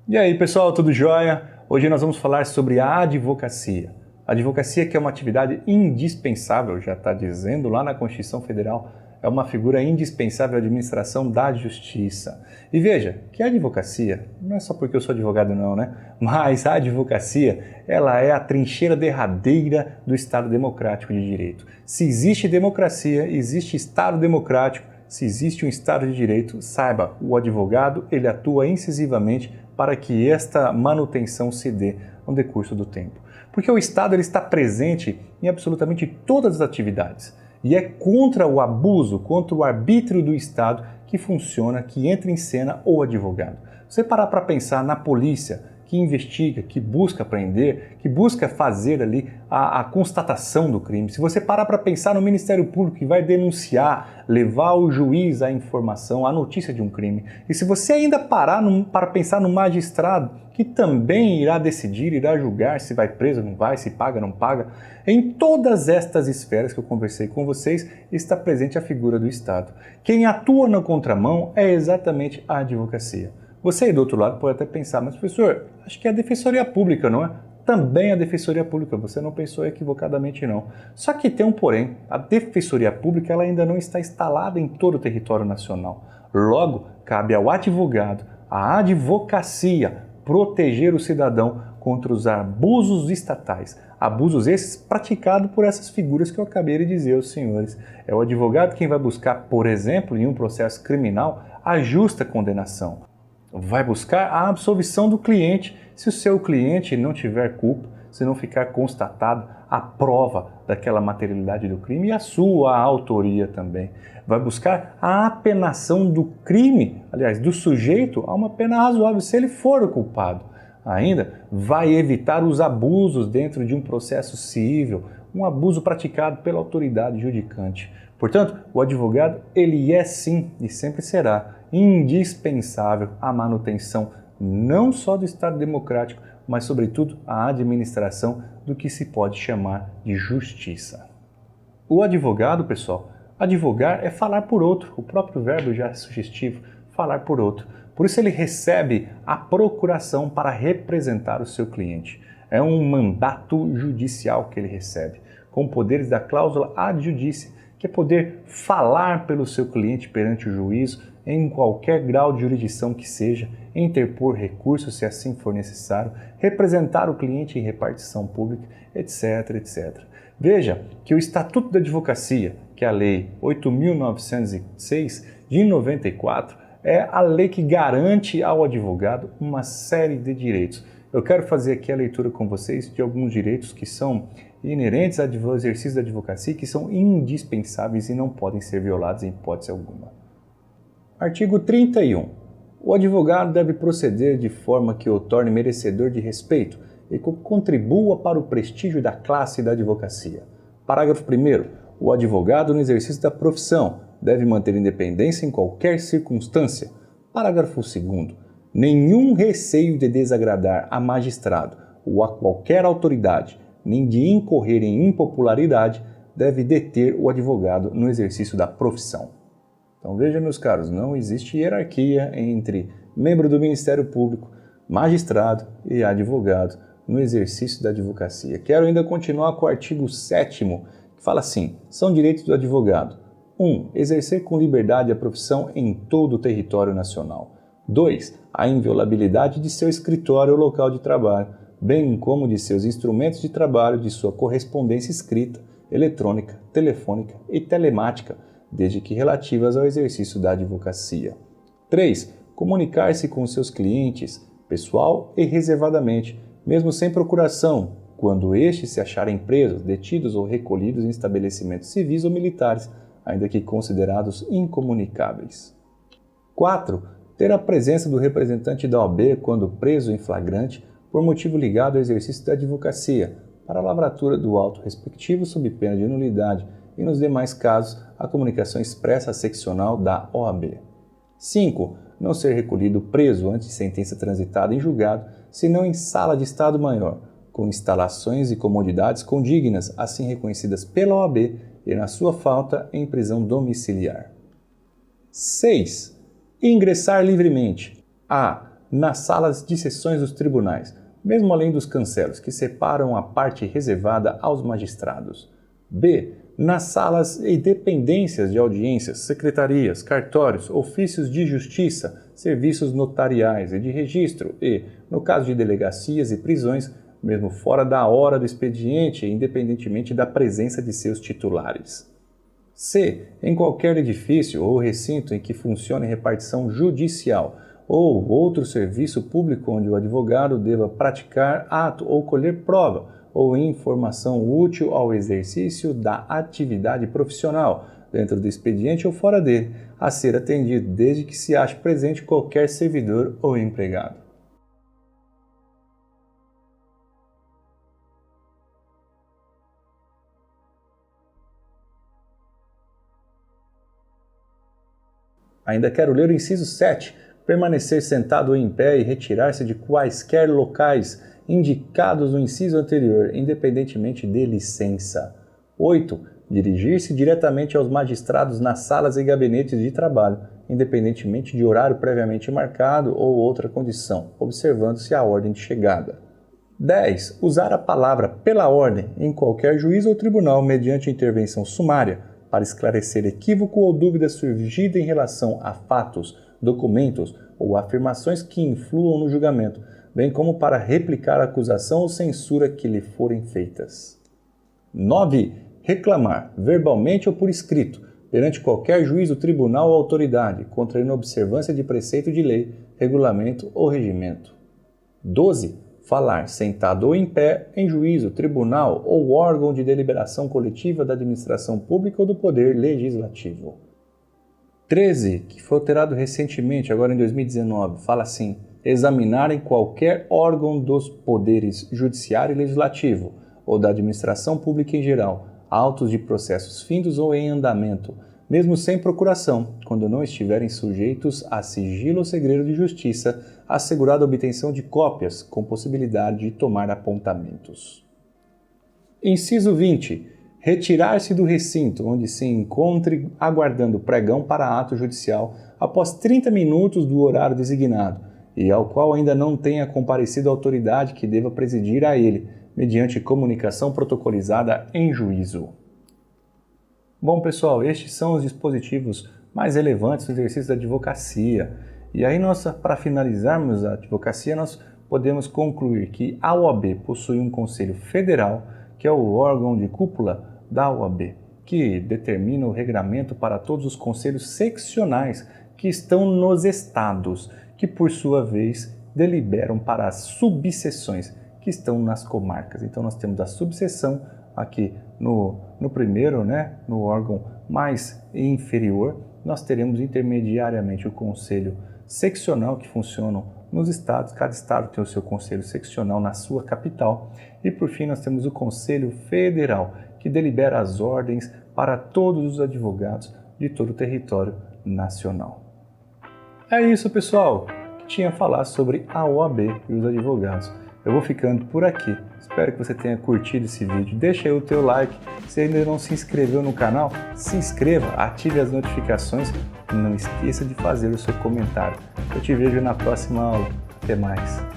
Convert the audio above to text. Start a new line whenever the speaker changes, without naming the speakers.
E aí pessoal, tudo jóia? Hoje nós vamos falar sobre a advocacia. A advocacia que é uma atividade indispensável, já está dizendo lá na Constituição Federal, é uma figura indispensável à administração da justiça. E veja, que a advocacia, não é só porque eu sou advogado não, né? Mas a advocacia, ela é a trincheira derradeira do Estado Democrático de Direito. Se existe democracia, existe Estado Democrático, se existe um Estado de Direito, saiba, o advogado ele atua incisivamente para que esta manutenção se dê no decurso do tempo. Porque o Estado ele está presente em absolutamente todas as atividades. E é contra o abuso, contra o arbítrio do Estado que funciona, que entra em cena o advogado. Você parar para pensar na polícia, que investiga, que busca prender, que busca fazer ali a constatação do crime. Se você parar para pensar no Ministério Público que vai denunciar, levar o juiz à informação, à notícia de um crime. E se você ainda parar para pensar no magistrado, que também irá decidir, irá julgar se vai preso, não vai, se paga, não paga. Em todas estas esferas que eu conversei com vocês, está presente a figura do Estado. Quem atua na contramão é exatamente a advocacia. Você aí do outro lado pode até pensar, mas professor, acho que é a Defensoria Pública, não é? Também a Defensoria Pública, você não pensou equivocadamente não. Só que tem um porém, a Defensoria Pública ela ainda não está instalada em todo o território nacional. Logo, cabe ao advogado, à advocacia, proteger o cidadão contra os abusos estatais. Abusos esses praticados por essas figuras que eu acabei de dizer aos senhores. É o advogado quem vai buscar, por exemplo, em um processo criminal, a justa condenação. Vai buscar a absolvição do cliente se o seu cliente não tiver culpa, se não ficar constatado a prova daquela materialidade do crime e a sua autoria também. Vai buscar a apenação do crime, aliás, do sujeito a uma pena razoável, se ele for o culpado. Ainda vai evitar os abusos dentro de um processo civil, um abuso praticado pela autoridade judicante. Portanto, o advogado, ele é sim e sempre será indispensável à manutenção não só do Estado Democrático, mas sobretudo à administração do que se pode chamar de justiça. O advogado, pessoal, advogar é falar por outro, o próprio verbo já é sugestivo, falar por outro. Por isso ele recebe a procuração para representar o seu cliente. É um mandato judicial que ele recebe, com poderes da cláusula ad judicia, que é poder falar pelo seu cliente perante o juízo em qualquer grau de jurisdição que seja, interpor recursos se assim for necessário, representar o cliente em repartição pública, etc, etc. Veja que o Estatuto da Advocacia, que é a Lei 8.906 de 94, é a lei que garante ao advogado uma série de direitos. Eu quero fazer aqui a leitura com vocês de alguns direitos que são inerentes ao exercício da advocacia, que são indispensáveis e não podem ser violados em hipótese alguma. Artigo 31. O advogado deve proceder de forma que o torne merecedor de respeito e que contribua para o prestígio da classe da advocacia. Parágrafo 1º. O advogado, no exercício da profissão, deve manter independência em qualquer circunstância. Parágrafo 2º. Nenhum receio de desagradar a magistrado ou a qualquer autoridade, nem de incorrer em impopularidade, deve deter o advogado no exercício da profissão. Então veja, meus caros, não existe hierarquia entre membro do Ministério Público, magistrado e advogado no exercício da advocacia. Quero ainda continuar com o artigo 7º, que fala assim: são direitos do advogado. 1. Exercer com liberdade a profissão em todo o território nacional. 2. A inviolabilidade de seu escritório ou local de trabalho, bem como de seus instrumentos de trabalho, de sua correspondência escrita, eletrônica, telefônica e telemática, desde que relativas ao exercício da advocacia. 3. Comunicar-se com seus clientes, pessoal e reservadamente, mesmo sem procuração, quando estes se acharem presos, detidos ou recolhidos em estabelecimentos civis ou militares, ainda que considerados incomunicáveis. 4. Ter a presença do representante da OAB quando preso em flagrante por motivo ligado ao exercício da advocacia, para a lavratura do auto respectivo sob pena de nulidade e, nos demais casos, a comunicação expressa seccional da OAB. 5. Não ser recolhido preso antes de sentença transitada em julgado, senão em sala de Estado Maior, com instalações e comodidades condignas, assim reconhecidas pela OAB e, na sua falta, em prisão domiciliar. 6. Ingressar livremente. A. nas salas de sessões dos tribunais, mesmo além dos cancelos, que separam a parte reservada aos magistrados. B. Nas salas e dependências de audiências, secretarias, cartórios, ofícios de justiça, serviços notariais e de registro e, no caso de delegacias e prisões, mesmo fora da hora do expediente, independentemente da presença de seus titulares. C. Em qualquer edifício ou recinto em que funcione repartição judicial ou outro serviço público onde o advogado deva praticar ato ou colher prova ou informação útil ao exercício da atividade profissional, dentro do expediente ou fora dele, a ser atendido desde que se ache presente qualquer servidor ou empregado. Ainda quero ler o inciso 7. Permanecer sentado ou em pé e retirar-se de quaisquer locais indicados no inciso anterior, independentemente de licença. 8. Dirigir-se diretamente aos magistrados nas salas e gabinetes de trabalho, independentemente de horário previamente marcado ou outra condição, observando-se a ordem de chegada. 10. Usar a palavra pela ordem em qualquer juízo ou tribunal mediante intervenção sumária, para esclarecer equívoco ou dúvida surgida em relação a fatos, documentos ou afirmações que influam no julgamento, bem como para replicar a acusação ou censura que lhe forem feitas. 9. Reclamar, verbalmente ou por escrito, perante qualquer juízo, tribunal ou autoridade, contra a inobservância de preceito de lei, regulamento ou regimento. 12. Falar, sentado ou em pé, em juízo, tribunal ou órgão de deliberação coletiva da administração pública ou do poder legislativo. 13, que foi alterado recentemente, agora em 2019, fala assim: examinar em qualquer órgão dos poderes judiciário e legislativo, ou da administração pública em geral, autos de processos findos ou em andamento, mesmo sem procuração, quando não estiverem sujeitos a sigilo ou segredo de justiça, assegurada a obtenção de cópias, com possibilidade de tomar apontamentos. Inciso 20. Retirar-se do recinto onde se encontre aguardando pregão para ato judicial após 30 minutos do horário designado e ao qual ainda não tenha comparecido a autoridade que deva presidir a ele, mediante comunicação protocolizada em juízo. Bom, pessoal, estes são os dispositivos mais relevantes do exercício da advocacia. E aí, para finalizarmos a advocacia, nós podemos concluir que a OAB possui um Conselho Federal, que é o órgão de cúpula da OAB, que determina o regramento para todos os conselhos seccionais que estão nos estados, que por sua vez deliberam para as subseções que estão nas comarcas. Então nós temos a subseção aqui no primeiro, no órgão mais inferior, nós teremos intermediariamente o conselho seccional que funcionam nos estados, cada estado tem o seu conselho seccional na sua capital, e por fim nós temos o Conselho Federal, que delibera as ordens para todos os advogados de todo o território nacional. É isso, pessoal, que tinha a falar sobre a OAB e os advogados. Eu vou ficando por aqui. Espero que você tenha curtido esse vídeo. Deixa aí o teu like. Se ainda não se inscreveu no canal, se inscreva, ative as notificações e não esqueça de fazer o seu comentário. Eu te vejo na próxima aula. Até mais.